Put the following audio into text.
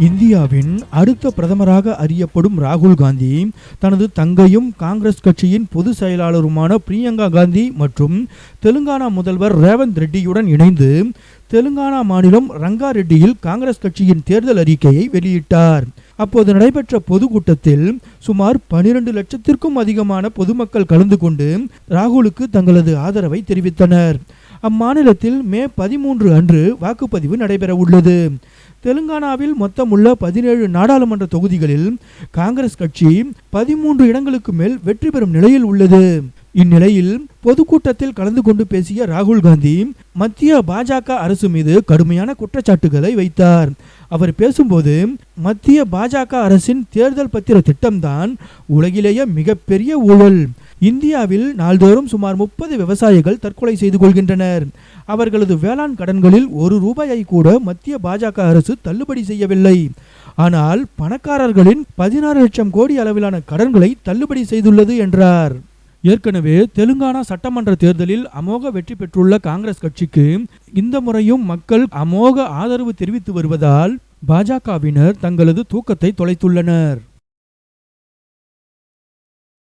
இந்தியாவின் அடுத்த பிரதமராக அறியப்படும் ராகுல் காந்தி தனது தங்கையும் காங்கிரஸ் கட்சியின் பொதுச் செயலாளருமான பிரியங்கா காந்தி மற்றும் தெலுங்கானா முதல்வர் ரேவந்த் ரெட்டியுடன் இணைந்து தெலுங்கானா மாநிலம் ரங்காரெட்டியில் காங்கிரஸ் கட்சியின் தேர்தல் அறிக்கையை வெளியிட்டார். அப்போது நடைபெற்ற பொதுக்கூட்டத்தில் சுமார் 12 லட்சத்திற்கும் அதிகமான பொதுமக்கள் கலந்து கொண்டு ராகுலுக்கு தங்களது ஆதரவை தெரிவித்தனர். அம்மாநிலத்தில் மே 13 அன்று வாக்குப்பதிவு நடைபெற உள்ளது. தெலுங்கானாவில் மொத்தம் உள்ள 17 நாடாளுமன்ற தொகுதிகளில் காங்கிரஸ் கட்சி 13 இடங்களுக்கு மேல் வெற்றி பெறும் நிலையில் உள்ளது. இந்நிலையில் பொதுக்கூட்டத்தில் கலந்து கொண்டு பேசிய ராகுல் காந்தி மத்திய பாஜக அரசு மீது கடுமையான குற்றச்சாட்டுகளை வைத்தார். அவர் பேசும்போது மத்திய பாஜக அரசின் தேர்தல் பத்திர திட்டம்தான் உலகிலேயே மிகப்பெரிய ஊழல். இந்தியாவில் நாள்தோறும் சுமார் 30 விவசாயிகள் தற்கொலை செய்து கொள்கின்றனர். அவர்களது வேளாண் கடன்களில் ₹1 கூட மத்திய பாஜக அரசு தள்ளுபடி செய்யவில்லை. ஆனால் பணக்காரர்களின் 16 லட்சம் கோடி அளவிலான கடன்களை தள்ளுபடி செய்துள்ளது என்றார். ஏற்கனவே தெலுங்கானா சட்டமன்ற தேர்தலில் அமோக வெற்றி பெற்றுள்ள காங்கிரஸ் கட்சிக்கு இந்த முறையும் மக்கள் அமோக ஆதரவு தெரிவித்து வருவதால் பாஜகவினர் தங்களது தூக்கத்தை தொலைத்துள்ளனர்.